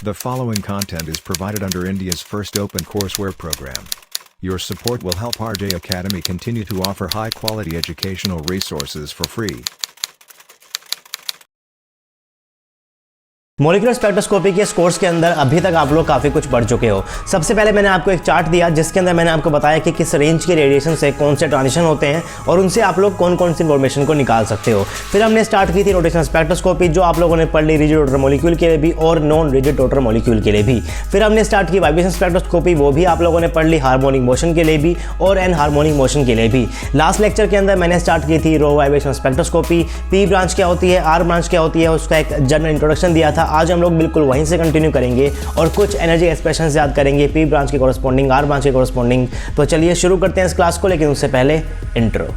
The following content is provided under India's first open courseware program. Your support will help RJ Academy continue to offer high-quality educational resources for free. Molecular spectroscopy के इस course के अंदर अभी तक आप लोग काफ़ी कुछ पढ़ चुके हो। सबसे पहले मैंने आपको एक चार्ट दिया जिसके अंदर मैंने आपको बताया कि किस रेंज के रेडिएशन से कौन से ट्रांजिशन होते हैं और उनसे आप लोग कौन कौन सी इन्फॉर्मेशन को निकाल सकते हो। फिर हमने स्टार्ट की थी रोटेशनल स्पेक्ट्रोस्कोपी जो आप लोगों ने पढ़ ली रिजिड रोटर मॉलिक्यूल के लिए भी और नॉन रिजिड रोटर मॉलिक्यूल के लिए भी। फिर हमने स्टार्ट की वाइब्रेशन स्पेक्ट्रोस्कोपी, वो भी आप लोगों ने पढ़ ली हार्मोनिक मोशन के लिए भी और एन हार्मोनिक मोशन के लिए भी। लास्ट लेक्चर के अंदर मैंने स्टार्ट की थी रो वाइब्रेशन स्पेक्ट्रोस्कोपी, पी ब्रांच क्या होती है, आर ब्रांच क्या होती है, उसका एक जनरल इंट्रोडक्शन दिया था। आज हम लोग बिल्कुल वहीं से कंटिन्यू करेंगे और कुछ एनर्जी एक्सप्रेशंस याद करेंगे पी ब्रांच के कॉरस्पॉन्डिंग, आर ब्रांच के कॉरस्पॉन्डिंग। तो चलिए शुरू करते हैं इस क्लास को, लेकिन उससे पहले intro.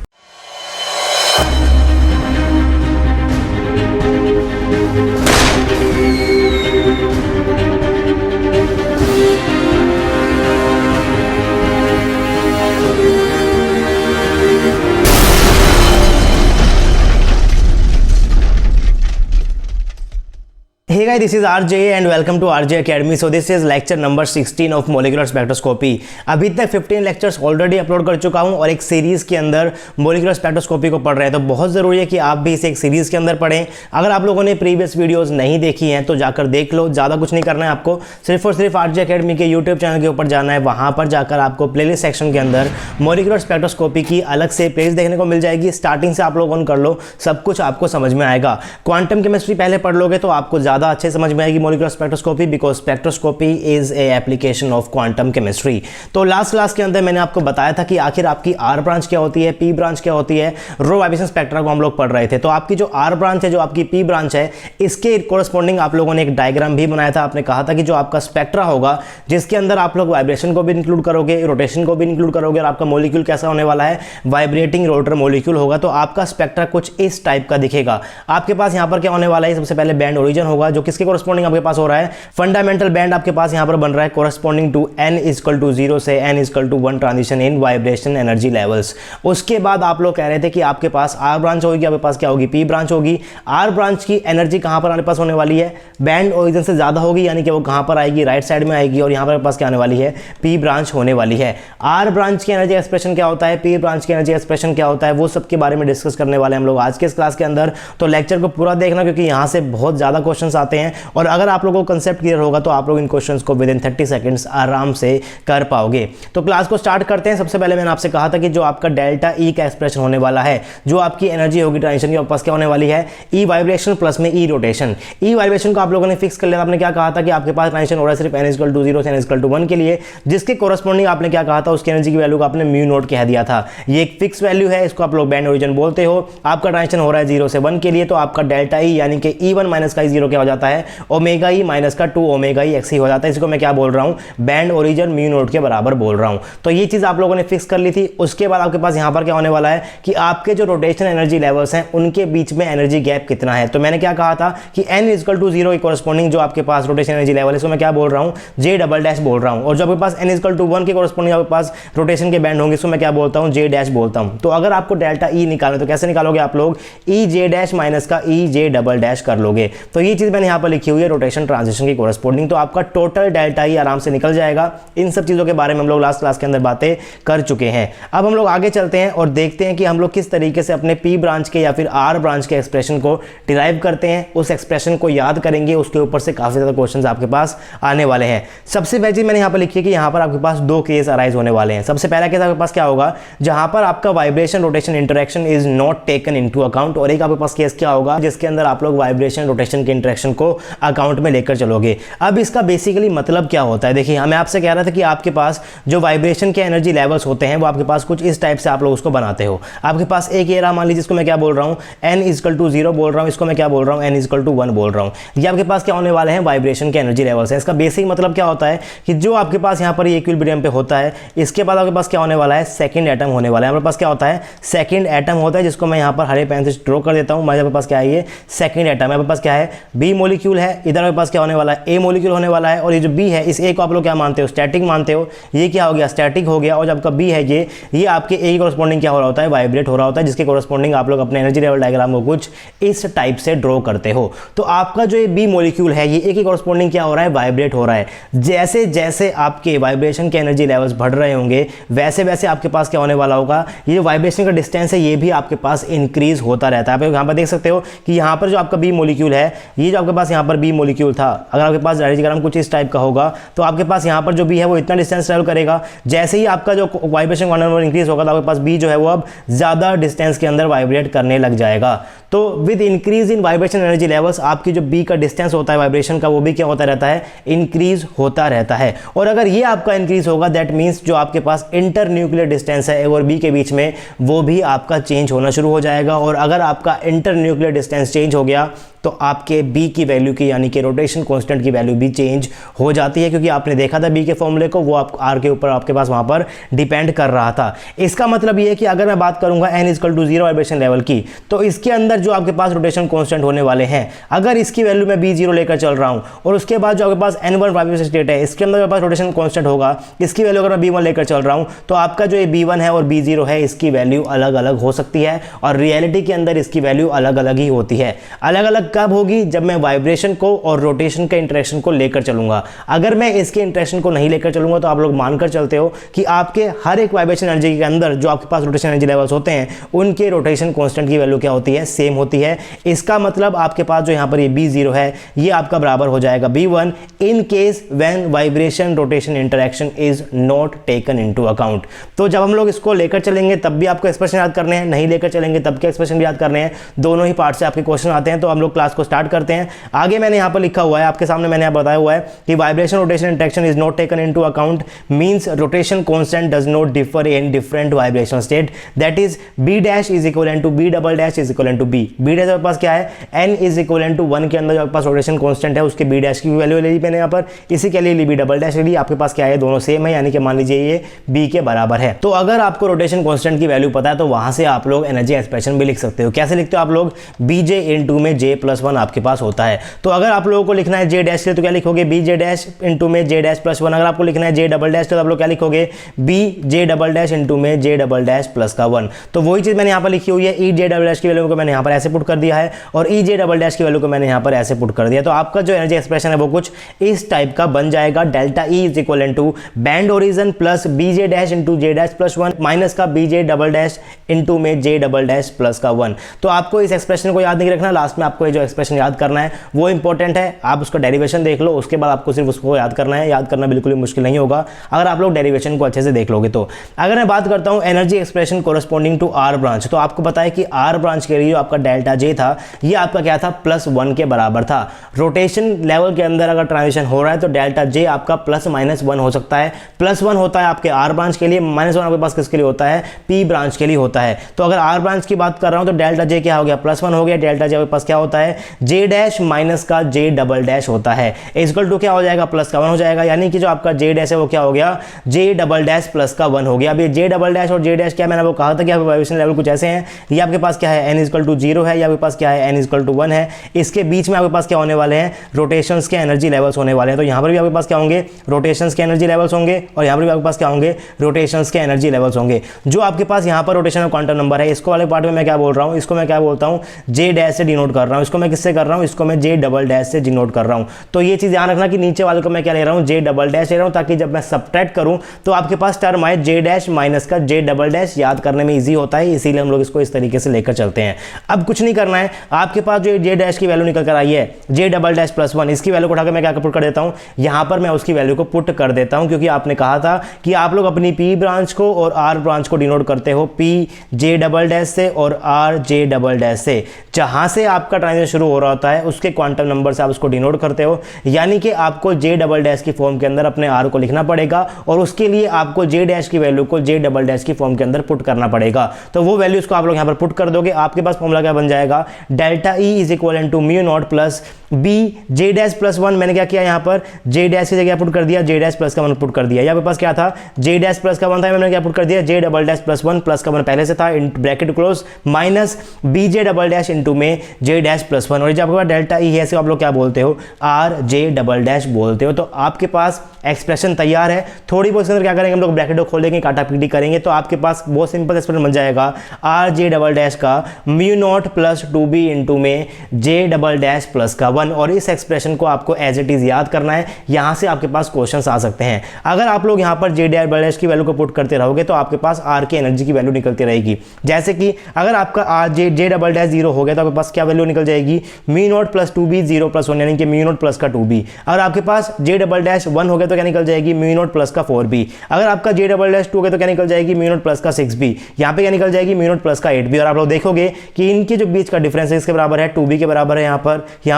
Hey guys, this is RJ and welcome to RJ Academy. So this is lecture number 16 of molecular spectroscopy. अभी तक 15 लेक्चर्स ऑलरेडी अपलोड कर चुका हूं और एक सीरीज़ के अंदर मोलिकुलर स्पेक्ट्रोस्कोपी को पढ़ रहे हैं, तो बहुत ज़रूरी है कि आप भी इसे एक सीरीज़ के अंदर पढ़ें। अगर आप लोगों ने प्रीवियस वीडियोस नहीं देखी हैं तो जाकर देख लो, ज़्यादा कुछ नहीं करना है आपको, सिर्फ और सिर्फ RJ Academy के यूट्यूब चैनल के ऊपर जाना है। वहाँ पर जाकर आपको प्लेलिस्ट सेक्शन के अंदर मोलिकुलर स्पेक्ट्रोस्कोपी की अलग से प्लेलिस्ट देखने को मिल जाएगी। स्टार्टिंग से आप लोग ऑन कर लो, सब कुछ आपको समझ में आएगा। क्वांटम केमिस्ट्री पहले पढ़ लोगे तो आपको ज़्यादा अच्छे समझ में आएगी molecular spectroscopy, because spectroscopy is a application of quantum chemistry. तो लास्ट क्लास के अंदर मैंने आपको बताया था कि आखिर आपकी आर ब्रांच क्या होती है, पी ब्रांच क्या होती है। रो वाइब्रेशन स्पेक्ट्रा को हम लोग पढ़ रहे थे। तो आपकी जो आर ब्रांच है, जो आपकी पी ब्रांच है, इसके कोरस्पॉन्डिंग आप लोगों ने एक डायग्राम भी बनाया था। आपने कहा था कि जो आपका स्पेक्ट्रा होगा जिसके अंदर आप लोग वाइब्रेशन को भी इंक्लूड करोगे, रोटेशन को भी इंक्लूड करोगे और आपका मॉलिक्यूल कैसा होने वाला है, वाइब्रेटिंग रोटर मॉलिक्यूल होगा। तो आपका स्पेक्ट्रा कुछ इस टाइप का दिखेगा। आपके पास यहाँ पर क्या होने वाला है, सबसे पहले बैंड ओरिजिन होगा जो किसके कोरस्पॉन्डिंग आपके पास हो रहा है, फंडामेंटल बैंड आपके पास यहां पर बन रहा है corresponding to n equal to 0 से n equal to 1 transition in vibration energy levels. उसके बाद आप लोग कह रहे थे कि आपके पास आर ब्रांच होगी, आपके पास क्या होगी, पी ब्रांच होगी। आर ब्रांच की एनर्जी कहां पर आपके पास होने वाली है, बैंड ओरिजिन से ज्यादा होगी, यानी कि वो कहां पर आएगी, राइट साइड में आएगी और यहां पर आपके पास क्या आने वाली है, पी ब्रांच होने वाली है। आर ब्रांच की एनर्जी एक्सप्रेशन क्या होता है, पी ब्रांच की एनर्जी एक्सप्रेशन क्या होता है, वो सब के बारे में डिस्कस करने वाले हम लोग आज के इस क्लास के अंदर। तो लेक्चर को पूरा देखना क्योंकि यहां से बहुत ज्यादा क्वेश्चंस आते हैं और अगर आप लोगों को कंसेप्ट क्लियर होगा तो आप लोग इन क्वेश्चंस को विद इन 30 सेकंड्स आराम से कर पाओगे। तो क्लास को स्टार्ट करते हैं। सबसे पहले मैंने आपसे कहा था कि जो आपका डेल्टा ई का एक्सप्रेशन होने वाला है, जो आपकी एनर्जी होगी ट्रांजिशन की, आपके पास क्या होने वाली है, ई वाइब्रेशन प्लस में ई रोटेशन। ई वाइब्रेशन को आप लोगों ने फिक्स कर लिया। आपने क्या कहा था कि आपके पास ट्रांजिशन हो रहा है सिर्फ n इक्वल टू 0 से n इक्वल टू 1 के लिए, जिसके कोरस्पॉन्डिंग आपने क्या कहा था, उसकी एनर्जी की वैल्यू को आपने म्यू नोट कह दिया था। ये एक फिक्स वैल्यू है, इसको आप लोग बैंड ओरिजिन बोलते हो। आपका ट्रांजिशन हो रहा है 0 से 1 के लिए, तो आपका डेल्टा ई यानी कि E1 माइनस का E0 क्या हो जाता है, ओमेगा ई माइनस का 2 ओमेगा ई एक्स ही हो जाता है। इसको मैं क्या बोल रहा हूं, बैंड ओरिजिन म्यू नोट के बराबर बोल रहा हूं। तो ये चीज आप लोगों ने फिक्स कर ली थी। उसके बाद आपके पास यहां पर क्या होने वाला है कि आपके जो रोटेशन एनर्जी लेवल्स हैं उनके बीच में एनर्जी गैप कितना है। तो मैंने क्या कहा था कि n इक्वल टू 0 के कोरस्पॉन्डिंग जो आपके पास रोटेशन एनर्जी लेवल है, इसको मैं क्या बोल रहा हूं, जे डबल डैश बोल रहा हूं। और जो आपके पास n इक्वल टू 1 के कोरस्पॉन्डिंग आपके पास रोटेशन के बैंड होंगे, इसको मैं क्या बोलता हूं, जे डैश बोलता हूं। तो अगर आपको डेल्टा ई निकालना तो कैसे निकालोगे आप लोग, ई जे डैश माइनस का ई जे डबल डैश कर लोगे। तो ये चीज मैंने यहां पर लिखी हुई है रोटेशन ट्रांजिशन की कोरस्पॉन्डिंग। तो आपका टोटल डेल्टा ई आराम से निकल जाएगा। इन सब चीजों के बारे में हम लोग लास्ट क्लास के अंदर बातें कर चुके हैं। अब हम लोग आगे चलते हैं और देखते हैं कि हम लोग किस तरीके से अपने पी ब्रांच के या फिर आर ब्रांच के एक्सप्रेशन को डिराइव करते हैं। उस एक्सप्रेशन को याद करेंगे, उसके ऊपर से काफी ज्यादा क्वेश्चंस आपके पास आने वाले हैं। सबसे पहली चीज मैंने यहां पर लिखी है कि यहां पर आपके पास दो केस अराइज होने वाले हैं। सबसे पहला केस आपके पास क्या होगा, जहां पर आपका vibration rotation interaction is not taken into account, और एक आपके पास केस क्या होगा जिसके अंदर आप लोग वाइब्रेशन रोटेशन के इंटरेक्शन को अकाउंट में लेकर चलोगे। अब इसका बेसिकली मतलब क्या होता है, देखिए मैं आपसे कह रहा था कि आपके पास जो वाइब्रेशन के एनर्जी लेवल्स होते हैं वो आपके पास कुछ इस टाइप से आप लोग उसको बनाते हो। आपके पास एक ये रहा, मान लीजिए इसको मैं क्या बोल रहा हूं, n इक्वल टू 0 बोल रहा हूं, इसको मैं क्या बोल रहा हूं, n इक्वल टू 1 बोल रहा हूं। ये आपके पास क्या होने वाले हैं, वाइब्रेशन के एनर्जी लेवल्स है। इसका बेसिक मतलब क्या होता है कि जो आपके पास यहाँ पर इक्विलिब्रियम पे होता है, इसके बाद आपके पास क्या होने वाला है, सेकंड एटम होने वाला है। हमारे पास क्या होता है, सेकंड एटम होता है, जिसको मैं यहाँ पर हरे पेन से ड्रॉ कर देता हूँ। मेरे पास क्या है, ये सेकंड एटम है। मेरे पास क्या है, बी मॉलिक्यूल है, इधर आपके पास क्या होने वाला है, ए मॉलिक्यूल होने वाला है। और ये जो बी है, इस ए को आप लोग क्या मानते हो, स्टैटिक मानते हो, ये क्या हो गया, स्टैटिक हो गया। और जब आपका बी है ये आपके ए कॉरस्पॉन्डिंग क्या हो रहा होता है, वाइब्रेट हो रहा होता है, जिसके कॉरस्पॉन्डिंग आप लोग अपने एनर्जी लेवल डायग्राम को कुछ इस टाइप से ड्रॉ करते हो। तो आपका जो ये बी मॉलिक्यूल है, ये ए की कॉरस्पॉन्डिंग क्या हो रहा है, वाइब्रेट हो रहा है। जैसे जैसे आपके वाइब्रेशन के एनर्जी लेवल्स बढ़ रहे होंगे, वैसे वैसे आपके पास क्या होने वाला होगा, ये जो वाइब्रेशन का डिस्टेंस है ये भी आपके पास इंक्रीज होता रहता है। आप यहाँ पर देख सकते हो कि यहाँ पर जो आपका बी मॉलिक्यूल है, ये जो आपके पास यहाँ पर बी मॉलिक्यूल था, अगर आपके पास डायग्राम कुछ इस टाइप का होगा तो आपके पास यहाँ पर जो बी है वो इतना डिस्टेंस ट्रेवल करेगा। जैसे ही आपका जो वाइब्रेशन क्वांटम नंबर इंक्रीज होगा तो आपके पास बी जो है वो अब ज़्यादा डिस्टेंस के अंदर वाइब्रेट करने लग जाएगा। तो with increase in vibration energy levels आपकी जो बी का डिस्टेंस होता है वाइब्रेशन का, वो भी क्या होता रहता है, इंक्रीज होता रहता है। और अगर ये आपका इंक्रीज होगा, दैट मीन्स जो आपके पास इंटर न्यूक्लियर डिस्टेंस है ए और बी के बीच में, वो भी आपका चेंज होना शुरू हो जाएगा। और अगर आपका इंटर न्यूक्लियर डिस्टेंस चेंज हो गया तो आपके बी की वैल्यू की, यानी कि रोटेशन कांस्टेंट की वैल्यू भी चेंज हो जाती है, क्योंकि आपने देखा था बी के फॉर्मूले को, वो आप आर के ऊपर आपके पास वहां पर डिपेंड कर रहा था। इसका मतलब ये है कि अगर मैं बात करूंगा n equal to 0 vibration level की, तो इसके अंदर जो आपके पास रोटेशन कांस्टेंट होने वाले हैं, अगर इसकी वैल्यू मैं b0 लेकर चल रहा हूं, और उसके बाद जो आपके पास n1 वाइब्रेशन स्टेट है, इसके अंदर मेरे पास रोटेशन कांस्टेंट होगा, इसकी वैल्यू अगर मैं b1 लेकर चल रहा हूं, तो आपका जो ये b1 है और b0 है, इसकी वैल्यू अलग अलग हो सकती है। और रियलिटी के अंदर इसकी वैल्यू अलग अलग ही होती है। अलग अलग कब होगी, जब मैं वाइब्रेशन को और रोटेशन के इंटरेक्शन को लेकर चलूंगा। अगर मैं इसके इंटरेक्शन को नहीं लेकर चलूंगा तो आप लोग मानकर चलते हो कि आपके हर एक वाइब्रेशन एनर्जी के अंदर जो आपके पास रोटेशन एनर्जी लेवल्स होते हैं, उनके रोटेशन कांस्टेंट की वैल्यू क्या होती है, सेम होती है। इसका मतलब आपके पास जो यहां पर ये b0 है, ये आपका बराबर हो जाएगा b1 in case when vibration rotation interaction is not taken into account. तो जब हम लोग इसको लेकर चलेंगे तब भी आपको एक्सप्रेशन याद करने हैं, नहीं लेकर चलेंगे तब के एक्सप्रेशन भी याद करने हैं। दोनों ही पार्ट से आपके क्वेश्चन आते हैं। तो हम लोग क्लास को स्टार्ट करते हैं। आगे मैंने यहां पर लिखा हुआ है, आपके सामने मैंने यहां बताया हुआ है कि vibration rotation interaction is not taken into account means rotation constant does not differ in different vibration state, that is b dash is equivalent to b double dash is equivalent to b। b dash आपके पास क्या है, n is equivalent to 1 के अंदर जो आपके पास rotation constant है, उसके b डैश की वैल्यू ले ली मैंने यहां पर, इसी के लिए b डबल डैश ले ली। आपके पास क्या है, दोनों सेम है, यानी कि मान लीजिए ये b के बराबर है। तो अगर आपको रोटेशन कांस्टेंट की वैल्यू पता है तो वहां से आप लोग एनर्जी एक्सप्रेशन भी लिख सकते हो। कैसे लिखते हो आप लोग, bj इनटू में j+1 आपके पास होता है। तो अगर आप लोगों को लिखना है j डैश के लिए तो क्या लिखोगे, bj डैश इनटू में j डैश प्लस 1। अगर आपको लिखना है j डबल डैश तो आप लोग क्या लिखोगे, bj डबल डैश इनटू में j डबल डैश प्लस का 1। तो वही चीज मैंने यहां पर लिखी हुई है, ej डबल डैश की वैल्यू को मैंने यहां पर ऐसे पुट कर दिया है और ej डबल डैश की वैल्यू को मैंने यहां पर ऐसे पुट कर दिया। तो आपका जो एनर्जी एक्सप्रेशन है वो कुछ इस टाइप का बन जाएगा, delta E is equal to band origin plus bj dash into j dash plus 1 minus का bj डबल डैश इनटू में j डबल डैश प्लस का 1। तो आपको इस एक्सप्रेशन को याद नहीं रखना, लास्ट में आपको ये जो एक्सप्रेशन याद करना है वो इंपॉर्टेंट है। आप उसका डेरिवेशन देख लो, उसके बाद आपको सिर्फ उसको याद करना है। याद करना बिल्कुल ही मुश्किल नहीं होगा अगर आप लोग डेरिवेशन को अच्छे से देख लोगे तो। अगर मैं बात करता हूं energy expression corresponding to R branch, तो आपको पता है कि आर ब्रांच के लिए जो आपका डेल्टा जे था, ये आपका क्या था, +1 के बराबर था। रोटेशन लेवल के अंदर अगर ट्रांजिशन हो रहा है तो डेल्टा जे आपका +-1 हो सकता है। +1 होता है आपके आर ब्रांच के लिए, -1 आपके पास किसके लिए होता है, पी ब्रांच के लिए होता है। तो अगर आर ब्रांच की बात कर रहा हूं तो डेल्टा जे क्या हो गया, +1 हो गया। डेल्टा जे आपके पास क्या होता है, जे डैश माइनस का जे डबल डैश होता है, इक्वल टू क्या हो जाएगा, +1 हो जाएगा। यानी कि जो आपका जे डैश है वो क्या हो गया, जे डबल डैश +1 हो गया। अब ये जे डबल डैश और जे डैश क्या, मैंने वो कहा था कि आपके वाइब्रेशन लेवल कुछ ऐसे हैं। ये आपके पास क्या है, n इक्वल टू 0 है, या आपके पास क्या है, n इक्वल टू 1 है। इसके बीच में आपके पास क्या होने वाले हैं, रोटेशंस के एनर्जी लेवल्स होने वाले हैं। तो यहाँ पर भी आपके पास क्या होंगे, रोटेशंस के एनर्जी लेवल्स होंगे, और यहाँ पर भी आपके पास क्या होंगे, रोटेशंस के एनर्जी लेवल्स होंगे। जो आपके पास यहाँ पर रोटेशन क्वांटम नंबर है, इसको वाले पार्ट में मैं क्या बोल रहा हूँ, इसको मैं क्या बोलता हूँ, जे डैश से डिनोट कर रहा हूँ। इसको मैं किससे कर रहा हूँ, इसको मैं जे डबल डैश से डिनोट कर रहा हूँ। तो ये चीज ध्यान रखना कि नीचे वाले को मैं क्या ले रहा हूँ, जे डबल डैश ले रहा हूँ, ताकि जब मैं सबट्रैक्ट करूँ तो आपके पास टर्म आए जे डैश माइनस का जे डबल डैश, याद करने में इजी होता है, इसीलिए हम लोग इसको इस तरीके से लेकर चलते हैं। अब कुछ नहीं करना है, आपके पास जो जे डैश की वैल्यू निकल कर आई है, जे डबल डैश +1, इसकी वैल्यू को उठाकर मैं क्या पुट कर देता हूँ, यहाँ पर मैं उसकी वैल्यू को पुट कर देता हूँ, क्योंकि आपने कहा था कि आप लोग अपनी पी ब्रांच को और आर ब्रांच को डिनोट करते हो पी जे डबल डैश से और आर जे डबल डैश से। जहां से आपका ट्रांजिशन शुरू हो रहा होता है उसके क्वांटम नंबर से आप उसको डिनोट करते हो, यानी कि आपको जे डबल डैश की फॉर्म के अंदर अपने आर को लिखना पड़ेगा, और उसके लिए आपको जे डैश की वैल्यू को जे डबल डैश की फॉर्म के अंदर पुट करना पड़ेगा। तो वो वैल्यूज को आप लोग यहां पर पुट कर दोगे, आपके पास फॉर्मूला क्या बन जाएगा, delta E is equal to mu nought plus B J dash +1। मैंने क्या किया, यहां पर जे डैश की जगह पुट कर दिया, जे डैश प्लस का 1 पुट कर दिया। या आपके पास क्या था, जे डैश प्लस का 1 था, मैंने क्या पुट कर दिया, जे डबल डैश +1 प्लस का 1 पहले से था, bracket close, minus B J double dash into में जे डैश प्लस वन, और जो आपके पास डेल्टा ई है इसे आप लोग क्या बोलते हो, आर जे डबल डैश बोलते हो। तो आपके पास एक्सप्रेशन तैयार है। थोड़ी बहुत इसके अंदर क्या करेंगे हम लोग, ब्रैकेट को खोलेंगे, काटा पीटी करेंगे, तो आपके पास बहुत सिंपल एक्सप्रेशन बन जाएगा आर जे डबल डैश का mu nought plus 2b into में जे डबल डैश प्लस का 1। और इस एक्सप्रेशन को आपको एज इट इज याद करना है, यहां से आपके पास क्वेश्चंस आ सकते हैं। अगर आप लोग यहां पर जे डबल डैश की वैल्यू को पुट करते रहोगे तो आपके पास आर की एनर्जी की वैल्यू निकलती रहेगी। जैसे कि अगर आपका आर जे डबल डैश 0 हो गया तो आपके पास क्या वैल्यू निकल जाएगी, mu nought plus 2b 0 plus 1, यानी कि म्यू नॉट प्लस का 2b। अगर आपके पास जे डबल डैश 1 हो गया तो क्या निकल जाएगी, म्यू नॉट प्लस का 4b। अगर आपका जे डबल डैश 2 हो गया तो क्या निकल जाएगी, म्यू नॉट प्लस का 6b। यहां पे क्या निकल जाएगी, म्यू नॉट प्लस का 8b। और आप लोग देखोगे कि इनके जो बीच का डिफरेंस है इसके बराबर है 2b के बराबर है। यहां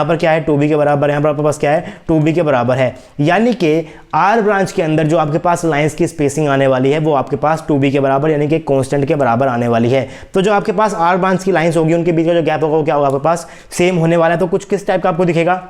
पर क्या है, 2b के बराबर है। यहां पर आपके पास क्या है, 2b के बराबर है। यानी कि आर ब्रांच के अंदर जो आपके पास लाइंस की स्पेसिंग आने वाली है वो आपके पास 2b के बराबर यानी कि कांस्टेंट के बराबर आने वाली है। तो जो आपके पास आर ब्रांच की लाइंस होगी उनके बीच का जो गैप होगा वो क्या होगा, आपके पास सेम होने वाला है। तो कुछ किस टाइप का आपको दिखेगा,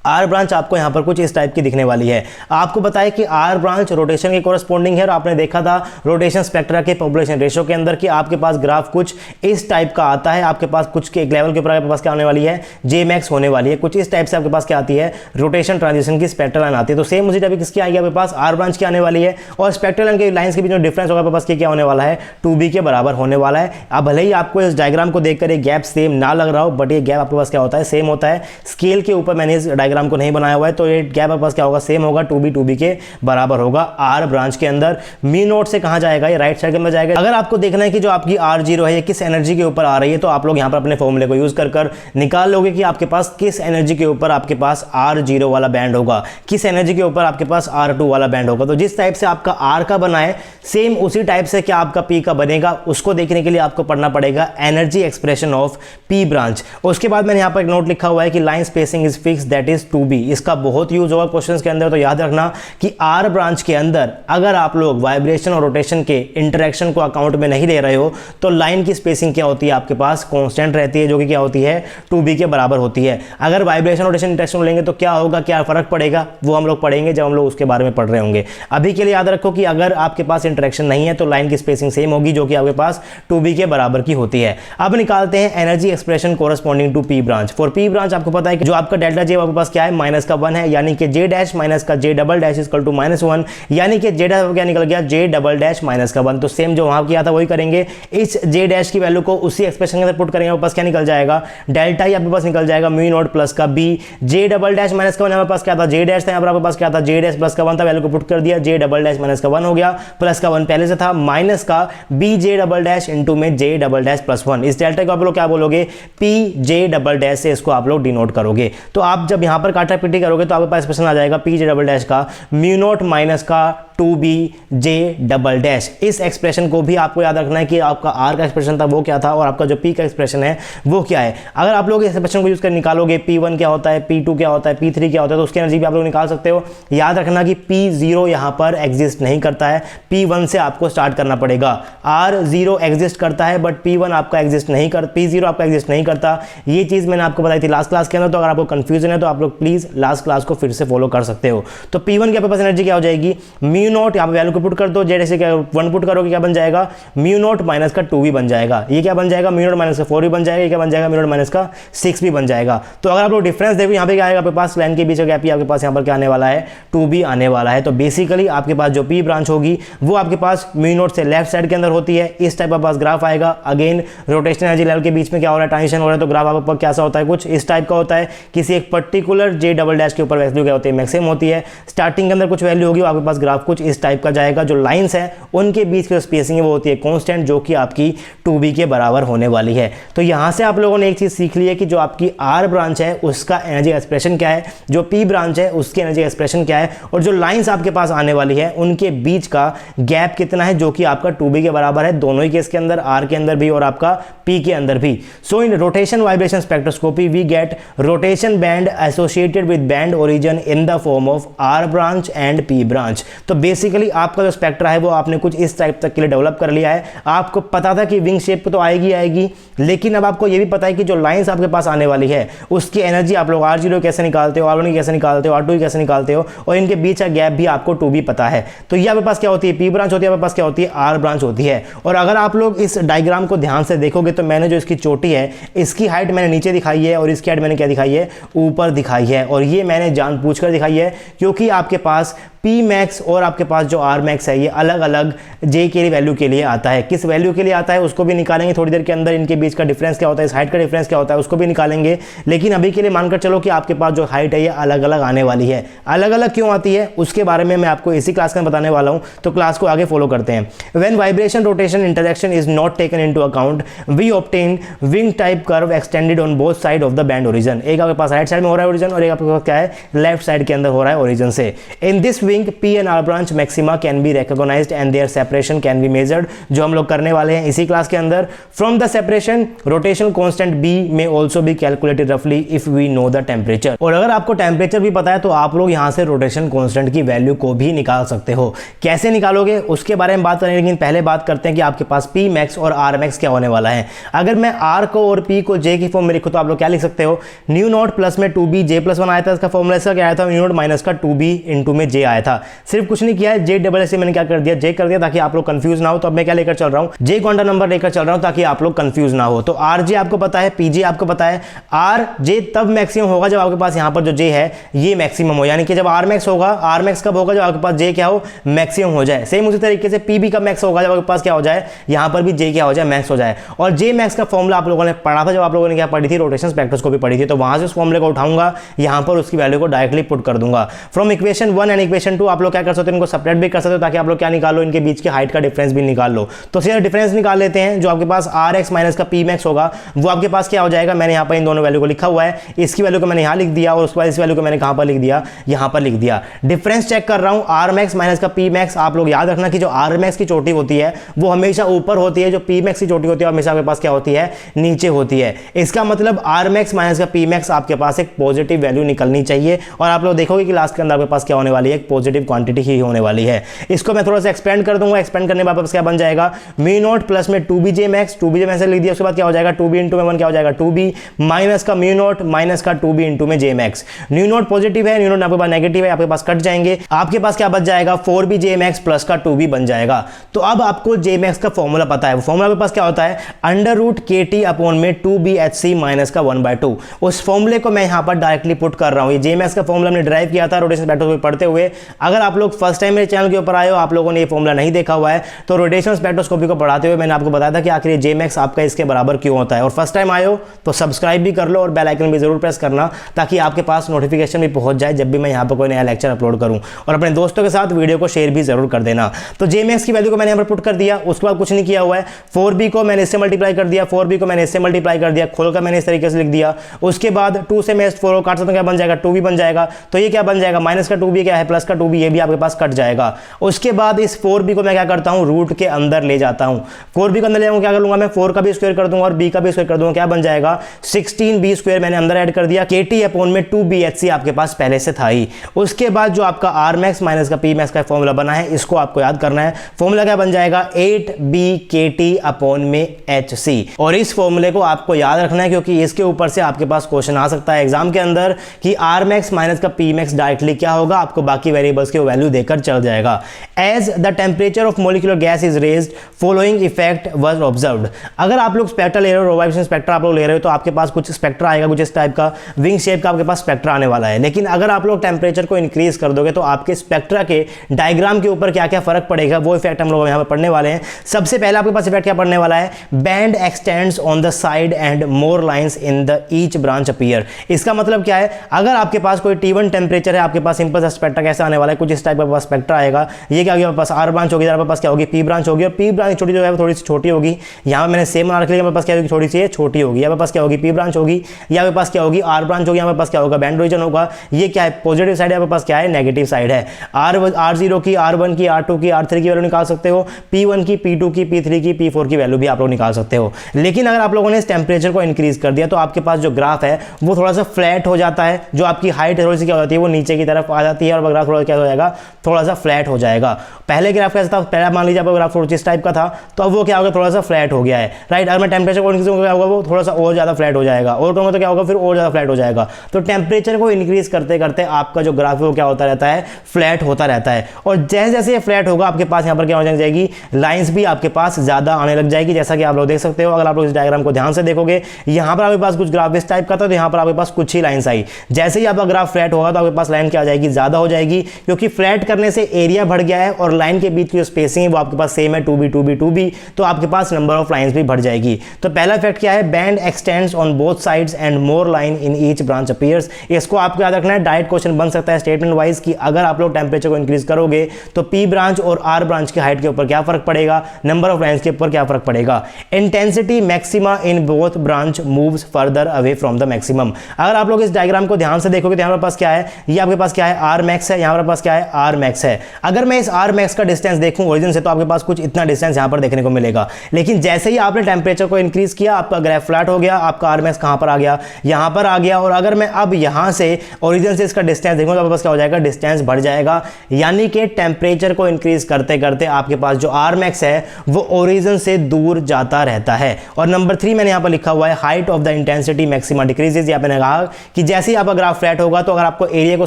आर ब्रांच आपको यहां पर कुछ इस टाइप की दिखने वाली है। आपको बताएं कि आर ब्रांच रोटेशन के कोरस्पॉन्डिंग है और आपने देखा था रोटेशन स्पेक्ट्रा के पॉपुलेशन रेशो के अंदर कि आपके पास ग्राफ कुछ इस टाइप का आता है। आपके पास कुछ के एक लेवल के ऊपर आपके पास क्या होने वाली है, जे मैक्स होने वाली है। कुछ इस टाइप से आपके पास क्या आती है, रोटेशन ट्रांजिशन की स्पेक्ट्रल लाइन आती है। तो सेम उसी टाइप किसकी आएगी आपके पास, आर ब्रांच की आने वाली है। और स्पेक्ट्रल लाइन के लाइन्स के बीच में डिफरेंस होगा आपके पास क्या होने वाला है, 2b के बराबर होने वाला है। अब भले ही आपको इस डायग्राम को देखकर ये गैप सेम ना लग रहा हो, बट ये गैप आपके पास क्या होता है, सेम होता है। स्केल के ऊपर मैंने इस डायग्राम को नहीं बनाया हुआ है तो ये गैप आपके पास क्या होगा, सेम होगा, 2b के बराबर होगा। आर ब्रांच के अंदर म्यू नॉट से कहां जाएगा, ये राइट साइड में जाएगा। अगर आपको देखना है कि जो आपकी r0 है ये किस एनर्जी के ऊपर आ रही है तो आप लोग यहां पर अपने फॉर्मूले को यूज कर निकाल लोगे कि आपके पास किस एनर्जी के ऊपर आपके पास r0 वाला बैंड होगा, किस एनर्जी के ऊपर आपके पास r2 वाला बैंड होगा। तो जिस टाइप से आपका r का बना है सेम उसी टाइप से क्या आपका p का बनेगा, उसको देखने के लिए आपको पढ़ना पड़ेगा energy expression of p branch. उसके बाद मैंने यहां पर एक नोट लिखा हुआ है कि line spacing is fix that is 2b। इसका बहुत यूज होगा क्वेश्चंस के अंदर। तो याद रखना कि आर ब्रांच के अंदर अगर आप लोग वाइब्रेशन और रोटेशन के इंटरेक्शन को अकाउंट में नहीं ले रहे हो तो लाइन की स्पेसिंग क्या होती है, आपके पास कांस्टेंट रहती है जो कि क्या होती है, 2b के बराबर होती है। अगर वाइब्रेशन रोटेशन इंटरेक्शन लेंगे तो क्या होगा, क्या फर्क पड़ेगा, वो हम लोग पढ़ेंगे जब हम लोग उसके बारे में पढ़ रहे होंगे। अभी के लिए याद रखो कि अगर आपके पास इंटरेक्शन नहीं है तो लाइन की स्पेसिंग सेम होगी जो कि आपके पास 2b के बराबर की होती है। अब निकालते हैं energy expression corresponding to p branch. For p branch आपको पता है कि जो आपका डेल्टा जे आपके पास क्या है, माइनस का 1 है, यानी कि जे डैश माइनस का जे डबल डैश इक्वल टू -1, यानी कि जे डैश क्या निकल गया, जे डबल डैश माइनस का 1। तो सेम जो वहां किया था वही करेंगे। इस जे डैश की वैल्यू को उसी एक्सप्रेशन के अंदर पुट करेंगे, आपके पास क्या निकल जाएगा, डेल्टा ही आपके पास निकल जाएगा म्यू नॉट प्लस का b। जे डबल डैश माइनस का 1 हमारे पास क्या था, जे डैश था, यहाँ पर आपके पास क्या था, जे डैश प्लस का 1 था, वैल्यू को पुट कर दिया, जे डबल डैश माइनस का 1 हो गया, प्लस का 1 पहले से था, माइनस का b जे डबल डैश इंटू में जे डबल डैश प्लस 1। इस डेल्टा को आप लोग क्या बोलोगे, p जे डबल डैश से इसको आप लोग डिनोट करोगे। तो आप जब यहां पर काटा पीटी करोगे तो आपके पास एक्सप्रेशन आ जाएगा p जे डबल डैश का म्यू नॉट माइनस का 2b जे डबल डैश। इस एक्सप्रेशन को भी आपको याद रखना है कि आपका r का एक्सप्रेशन था वो क्या था और आपका जो p का एक्सप्रेशन है वो क्या है। अगर आप लोग इस एक्सप्रेशन को यूज कर निकालोगे p1 क्या होता है, p2 क्या होता है, p3 क्या होता है, तो उसकी एनर्जी भी आप लोग निकाल सकते हो। याद रखना कि p0 यहां पर एग्जिस्ट नहीं करता है, p1 से आपको स्टार्ट करना पड़ेगा। r0 एग्जिस्ट करता है बट p1 आपका एग्जिस्ट नहीं कर, p0 आपका एग्जिस्ट नहीं करता। ये चीज मैंने आपको बताई थी लास्ट क्लास के अंदर। तो अगर आपको कंफ्यूजन है तो आप लोग प्लीज लास्ट क्लास को फिर से फॉलो कर सकते हो। तो p1 के आपके पास एनर्जी क्या हो जाएगी, म्यू नॉट, यहाँ पे वैल्यू को पुट कर दो, जैसे क्या 1 पुट करोगे क्या बन जाएगा, म्यू नॉट माइनस का 2 भी बन जाएगा। ये क्या बन जाएगा, म्यू नॉट माइनस का 4 भी बन जाएगा। ये क्या बन जाएगा, म्यू नॉट माइनस का 6 भी बन जाएगा। तो अगर आप लोग डिफरेंस देखो यहाँ पे क्या आएगा, आपके पास लाइन के बीच का गैप, आपके पास यहाँ पर क्या आने वाला है, 2b आने वाला है। तो बेसिकली आपके पास जो p ब्रांच होगी वो आपके पास म्यू नॉट से लेफ्ट साइड के अंदर होती है। इस टाइप आपके पास ग्राफ आएगा। अगेन रोटेशनल एनर्जी लेवल के बीच में क्या हो रहा है, ट्रांजिशन हो रहा है। तो ग्राफ आपके पास कैसा होता है, कुछ इस टाइप का होता है। किसी एक पर्टिकुलर जे डबल डैश के ऊपर वैल्यू क्या होती है, मैक्सिमम होती है। स्टार्टिंग के अंदर कुछ वैल्यू होगी, आपके पास ग्राफ कुछ इस टाइप का जाएगा। जो लाइंस है उनके बीच की स्पेसिंग है वो होती है कांस्टेंट, जो कि आपकी 2b के बराबर होने वाली है। तो यहां से आप लोगों ने एक चीज सीख ली है कि जो आपकी r ब्रांच है उसका एनर्जी एक्सप्रेशन क्या है, जो p ब्रांच है उसकी एनर्जी एक्सप्रेशन क्या है, और जो लाइंस आपके पास आने वाली है उनके बीच का गैप कितना है, जो कि आपका 2b के बराबर है दोनों ही केस के अंदर, r के अंदर भी और आपका p के अंदर भी। So in rotation vibration spectroscopy we get rotation band associated with band origin in the form of r branch and p branch. तो बेसिकली आपका जो स्पेक्ट्रा है वो आपने कुछ इस टाइप तक के लिए डेवलप कर लिया है। आपको पता था कि विंग शेप तो आएगी, लेकिन अब आपको ये भी पता है कि जो लाइंस आपके पास आने वाली है उसकी एनर्जी आप लोग R0 कैसे निकालते हो, R1 की कैसे निकालते हो, R2 की कैसे निकालते हो, और इनके बीच का गैप भी आपको 2B पता है। तो ये आपके पास क्या होती है, P ब्रांच होती है, आपके पास क्या होती है, R ब्रांच होती है। और अगर आप लोग इस डायग्राम को ध्यान से देखोगे तो मैंने जो इसकी चोटी है इसकी हाइट मैंने नीचे दिखाई है और इसकी हाइट मैंने क्या दिखाई है, ऊपर दिखाई है। और ये मैंने जानबूझकर दिखाई है क्योंकि आपके पास P मैक्स और आपके पास जो R मैक्स है ये अलग अलग J के वैल्यू के लिए आता है। किस वैल्यू के लिए आता है उसको भी निकालेंगे थोड़ी देर के अंदर। इनके बीच का डिफरेंस क्या होता है, इस हाइट का डिफरेंस क्या होता है उसको भी निकालेंगे। लेकिन अभी के लिए मानकर चलो कि आपके पास जो हाइट है ये अलग अलग आने वाली है। अलग अलग क्यों आती है उसके बारे में मैं आपको इसी क्लास में बताने वाला हूँ, तो क्लास को आगे फॉलो करते हैं। When vibration rotation interaction is not taken into account we obtain wing type curve extended on both side of the band origin. एक आपके पास राइट साइड में हो रहा है ओरिजिन और एक आपके पास क्या है, लेफ्ट साइड के अंदर हो रहा है ओरिजिन से। In this wing P and R branch maxima can be recognized and their separation can be measured, जो हम लोग करने वाले हैं इसी क्लास के अंदर। From the separation rotational constant B may also be calculated roughly if we know the temperature। और अगर आपको टेम्परेचर भी पता है तो आप लोग यहां से रोटेशन कांस्टेंट की वैल्यू को भी निकाल सकते हो। कैसे निकालोगे उसके बारे में बात करेंगे, लेकिन पहले बात करते हैं कि आपके पास P max और R max क्या होने वाला है। अगर मैं R को और P को J की फॉर्म में लिखूं तो आप लोग क्या लिख सकते हो, न्यू नॉट प्लस में 2B J+1 आया था, इसका फॉर्मूला इसका क्या आया था, न्यू नॉट माइनस का 2B इंटू में J आया था। सिर्फ कुछ नहीं किया है, J डबल से मैंने क्या कर दिया, J कर दिया ताकि आप लोग कंफ्यूज ना हो। तो अब मैं क्या लेकर चल रहा हूं, J क्वांटम नंबर लेकर चल रहा हूं ताकि आप लोग कंफ्यूज ना हो। तो RJ आपको पता है, PJ आपको पता है। RJ तब मैक्सिमम होगा जब आपके पास यहां पर जो J है ये मैक्सिमम हो, यानी कि जब R मैक्स होगा, R मैक्स कब होगा, जब आपके पास J क्या हो, मैक्सिमम हो जाए। सेम उसी तरीके से PB का मैक्स होगा जब आपके पास क्या हो जाए, यहां पर भी J क्या हो जाए, मैक्स हो जाए। और J मैक्स का फॉर्मूला आप लोगों ने पढ़ा था जब आप लोगों ने क्या पढ़ी थी, रोटेशन स्पेक्ट्रोस्कोपी पढ़ी थी। तो वहां से उस फॉर्मूले को उठाऊंगा, यहां पर उसकी वैल्यू को डायरेक्टली पुट कर दूंगा। फ्रॉम इक्वेशन 1 एंड इक्वेशन 2 आप लोग क्या कर सकते हो, इनको सेपरेट भी कर सकते हो ताकि आप लोग क्या निकालो, इनके बीच के हाइट का डिफरेंस भी निकाल लो। तो सीधा डिफरेंस निकाल लेते हैं। जो आपके पास RX माइनस का P मैक्स होगा वो आपके पास क्या हो जाएगा, मैंने यहाँ पर इन दोनों वैल्यू को लिखा हुआ है, इसकी वैल्यू को मैंने यहाँ लिख दिया और उसके बाद इस वैल्यू को मैंने कहाँ पर लिख दिया, यहाँ पर लिख दिया। डिफरेंस चेक कर रहा हूँ, R मैक्स माइनस का P मैक्स। आप लोग याद रखना कि जो R मैक्स की चोटी होती है वो हमेशा ऊपर होती है, जो P मैक्स की चोटी होती है हमेशा आपके पास क्या होती है, नीचे होती है। इसका मतलब R मैक्स माइनस का P मैक्स आपके पास एक पॉजिटिव वैल्यू निकलनी चाहिए। और आप लोग देखोगे कि लास्ट के अंदर आपके पास क्या होने वाली है, एक पॉजिटिव क्वांटिटी ही होने वाली है। इसको मैं थोड़ा सा एक्सपेंड कर दूंगा। एक्सपेंड करने के बाद क्या बन जाएगा, म्यू नॉट प्लस में 2BJ मैक्स, 2BJ मैक्स लिख दिया। उसके बाद क्या हो जाएगा, 2B इंटू में 1 क्या हो जाएगा, 2B माइनस का म्यू नॉट माइनस का 2B इंटू में J max. New not positive है, न्यू नॉट आपके पास नेगेटिव है, आपके पास कट जाएंगे। आपके पास क्या बच जाएगा, 4BJ मैक्स प्लस का 2B बन जाएगा। तो अब आपको J मैक्स का फॉर्मूला पता है। वो फॉर्मूला आपके पास क्या होता है, अंडर रूट KT अपॉन में 2BHC माइनस का 1/2। उस फॉर्मूले को मैं यहां पर डायरेक्टली पुट कर रहा हूं। ये J मैक्स का फॉर्मूला हमने ड्राइव किया था रोटेशन स्पेक्ट्रोस्कोपी पढ़ते हुए। अगर आप लोग फर्स्ट टाइम मेरे चैनल के ऊपर आए हो, आप लोगों ने ये फॉर्मूला नहीं देखा हुआ है, तो रोटेशन स्पेक्ट्रोस्कोपी को पढ़ाते हुए मैंने आपको बताया था कि आखिर J मैक्स आपका इसके बराबर क्यों होता है। और फर्स्ट टाइम आए हो तो सब्सक्राइब भी कर लो और बेल आइकन भी जरूर प्रेस करना ताकि आपके पास नोटिफिकेशन भी पहुंच जाए जब भी मैं यहां पर कोई नया लेक्चर अपलोड करूं। और अपने दोस्तों के साथ वीडियो को शेयर भी जरूर कर देना। तो J मैक्स की वैल्यू को मैंने यहां पर पुट कर दिया। उसके बाद कुछ नहीं किया हुआ है, 4B को मैंने इससे मल्टीप्लाई कर दिया, 4B को मैंने इससे मल्टीप्लाई कर दिया, खोलकर मैंने इस तरीके से लिख दिया। उसके बाद 2 से मैं 4 को काट सकता हूं, क्या बन जाएगा, 2B बन जाएगा। तो ये क्या बन जाएगा, माइनस का 2B क्या है, प्लस का 2B, ये भी आपके पास कट जाएगा। उसके बाद इस 4B को मैं क्या करता हूं, रूट के अंदर ले जाता हूं। 4B के अंदर ले जाऊंगा, क्या कर लूंगा मैं, 4 का भी स्क्वायर कर दूंगा और B का भी स्क्वायर कर दूंगा, क्या बन जाएगा, 16B स्क्वायर मैंने अंदर ऐड कर दिया। KT अपॉन में 2BHC आपके पास पहले से था ही। उसके बाद जो आपका R मैक्स माइनस का P मैक्स का फॉर्मूला बना है इसको आपको याद करना है। फॉर्मूला क्या बन जाएगा, 8BKT अपॉन में HC। और इस फॉर्मूले को आपको याद रखना है क्योंकि इसके ऊपर से आपके पास क्वेश्चन आ सकता है एग्जाम के अंदर कि R मैक्स माइनस का P मैक्स डायरेक्टली क्या होगा, आपको बाकी वेरिएबल्स की वैल्यू देकर चल जाएगा। As the temperature of molecular gas is raised following effect was observed. अगर आप लोग स्पेक्ट्रा ले रहे हो, वाइब्रेशन स्पेक्ट्रा आप लोग ले रहे हो, तो आपके पास कुछ स्पेक्ट्रा आएगा, कुछ इस टाइप का विंग शेप का आपके पास स्पेक्ट्रा आने वाला है। लेकिन अगर आप लोग टेम्परेचर को इंक्रीज कर दोगे तो आपके स्पेक्ट्रा के डायग्राम के ऊपर क्या क्या फर्क पड़ेगा, वो इफेक्ट हम लोग यहाँ पर पढ़ने वाले हैं। सबसे पहले आपके पास इफेक्ट क्या पढ़ने वाला है, band x tends on the side and more lines in the each branch appear. इसका मतलब क्या है, अगर आपके पास कोई T1 टेम्परेचर है, आपके पास सिंपल सा स्पेक्ट्रा कैसा आने वाला है, कुछ इस टाइप का स्पेक्ट्रा आएगा। ये क्या होगा, आपके पास R ब्रांच होगी, आपके पास क्या होगी, P ब्रांच होगी। और P ब्रांच छोटी जो है वो थोड़ी सी छोटी होगी। यहाँ मैंने सेम बना रखी है, मेरे पास क्या होगी, थोड़ी सी छोटी होगी। यहाँ पास क्या होगी, P ब्रांच होगी। यहाँ पे पास क्या होगी, R ब्रांच होगी। यहाँ पे पास क्या होगा, बैंड ओरिजिन होगा। ये क्या है, पॉजिटिव साइड है, यहाँ पे पास क्या है, नेगेटिव साइड है। R0 की, R1 की, R2 की, R3 की वैल्यू निकाल सकते हो। P1 की, P2 की, P3 की, P4 की वैल्यू भी आप लोग निकाल सकते हो। लेकिन अगर आप लोगों ने इस टेम्परेचर को इंक्रीज कर दिया तो आपके पास जो ग्राफ है वो थोड़ा सा फ्लैट हो जाता है। जो आपकी हाइट थोड़ी सी क्या हो जाती है, वो नीचे की तरफ आ जाती है और ग्राफ थोड़ा बाद क्या हो जाएगा, थोड़ा सा फ्लैट हो जाएगा। पहले ग्राफ कैसा था, पहला मान लीजिए आपका ग्राफ थोड़ा इस टाइप का था, तो अब वो क्या होगा, थोड़ा सा फ्लैट हो गया है, राइट। अगर मैं टेम्परेचर को इंक्रीज करूंगा क्या होगा, वो थोड़ा सा और ज़्यादा फ्लैट हो जाएगा, और करूँगा तो क्या होगा, फिर और ज़्यादा फ्लैट हो जाएगा। तो टेम्परेचर को इंक्रीज करते करते आपका जो ग्राफ है वो क्या होता रहता है, फ्लैट होता रहता है। और जैसे जैसे ये फ्लैट होगा आपके पास यहाँ पर क्या हो जाएगी, लाइन्स भी आपके पास ज़्यादा आने लग जाएगी, जैसा कि आप लोग देख सकते हो। अगर आप लोग इस डायग्राम को ध्यान से देखोगे, यहाँ पर आपके पास कुछ ग्राफ इस टाइप का था, तो यहाँ पर आपके पास कुछ ही लाइन्स आई। जैसे ही आपका ग्राफ फ्लैट होगा तो आपके पास लाइन क्या आ जाएगी, ज़्यादा हो जाएगी, क्योंकि फ्लैट करने से एरिया बढ़ गया है और लाइन के बीच की जो स्पेसिंग है वो आपके पास सेम है, 2b 2b 2b, तो आपके पास नंबर ऑफ लाइन्स भी बढ़ जाएगी। तो पहला इफेक्ट क्या है, band x tends on both sides and more line in each branch appears. इसको आपको याद रखना है, डायरेक्ट क्वेश्चन बन सकता है स्टेटमेंट वाइज कि अगर आप लोग टेम्परेचर को इंक्रीज करोगे तो पी ब्रांच और आर ब्रांच की हाइट के ऊपर क्या फर्क पड़ेगा, नंबर ऑफ लाइन्स के ऊपर क्या फर्क पड़ेगा। Intensity maxima in both branch moves further away from the maximum. अगर आप लोग इस डायग्राम को ध्यान से देखोगे तो यहाँ पर पास क्या है, ये आपके पास क्या है, आर मैक्स है, यहाँ पर पास क्या है, आर मैक्स है। अगर मैं इस आर मैक्स का डिस्टेंस देखूं ओरिजिन से तो आपके पास कुछ इतना डिस्टेंस यहाँ पर देखने को मिलेगा। लेकिन जैसे ही आपने टेम्परेचर को इंक्रीज किया आपका ग्राफ फ्लैट हो गया, आपका आर मैक्स कहाँ पर आ गया, यहाँ पर आ गया। और अगर मैं अब यहाँ से ओरिजिन से इसका डिस्टेंस देखूं तो आपके पास क्या हो जाएगा, डिस्टेंस बढ़ जाएगा। यानी कि टेम्परेचर को इंक्रीज करते करते आपके पास जो आर मैक्स है वो ओरिजिन से दूर जाता रहता है। और नंबर 3 मैंने यहाँ पर लिखा हुआ है, height of the intensity maxima decreases. यहाँ मैंने कहा कि जैसे ही आपका ग्राफ फ्लैट होगा तो अगर आपको एरिया को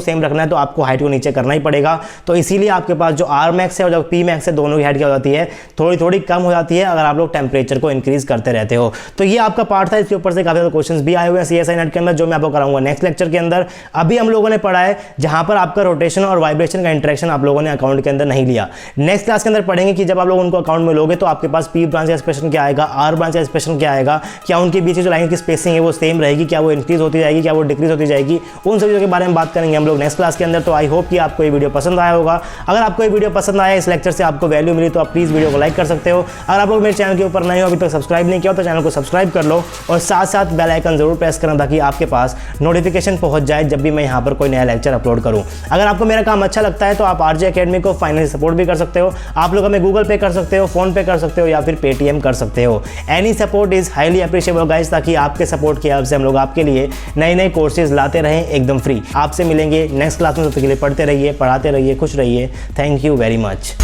सेम रखना है तो आपको हाइट को नीचे करना ही पड़ेगा। तो इसीलिए आपके पास जो आर मैक्स है और जो पी मैक्स है दोनों की हाइट क्या हो जाती है, थोड़ी थोड़ी कम हो जाती है अगर आप लोग टेम्परेचर को इंक्रीज करते रहते हो। तो ये आपका पार्ट था, इसके ऊपर से काफी ज्यादा क्वेश्चंस भी आए हुए हैं सीएसआई नेट के अंदर, जो मैं आपको कराऊंगा नेक्स्ट लेक्चर के अंदर। अभी हम लोगों ने पढ़ा है जहां पर आपका रोटेशन और वाइब्रेशन का इंटरेक्शन आप लोगों ने अकाउंट के अंदर नहीं लिया। नेक्स्ट क्लास के अंदर पढ़ेंगे कि जब आप लोग उनको अकाउंट में लोगे तो आपके पास पी ब्रांच का एक्सप्रेशन क्या आएगा, आर ब्रांच का एक्सप्रेशन क्या आएगा, क्या उनके बीच जो लाइन की स्पेसिंग है वो सेम रहेगी, क्या वो इंक्रीज होती जाएगी, क्या वो डिक्रीज होती जाएगी, उन सभी के बारे में बात करेंगे हम लोग नेक्स्ट क्लास के अंदर। तो आई होप कि आपको ये वीडियो पसंद आया होगा। अगर आपको ये वीडियो पसंद आया, इस लेक्चर से आपको वैल्यू मिली, तो आप प्लीज़ वीडियो को लाइक कर सकते हो। अगर आप लोग मेरे चैनल के ऊपर नए हो, अभी तक सब्सक्राइब नहीं किया तो चैनल को सब्सक्राइब कर लो और साथ साथ बेल आइकन जरूर प्रेस करना ताकि आपके पास नोटिफिकेशन पहुंच जाए जब भी मैं यहाँ पर कोई नया लेक्चर अपलोड करूँ। अगर आपको मेरा काम अच्छा लगता है तो आप आरजे एकेडमी को फाइनेंशियल सपोर्ट भी कर सकते हो। आप लोग हमें गूगल पे कर सकते हो, फोन पे कर सकते हो या फिर पेटीएम कर सकते हो। Any support is highly appreciable guys, ताकि आपके सपोर्ट की हेल्प से हम लोग आपके लिए नए नए कोर्सेज लाते रहें एकदम फ्री। आपसे मिलेंगे नेक्स्ट क्लास में, तब तक के लिए पढ़ते रहिए, पढ़ाते रहिए, खुश रहिए। Thank you very much.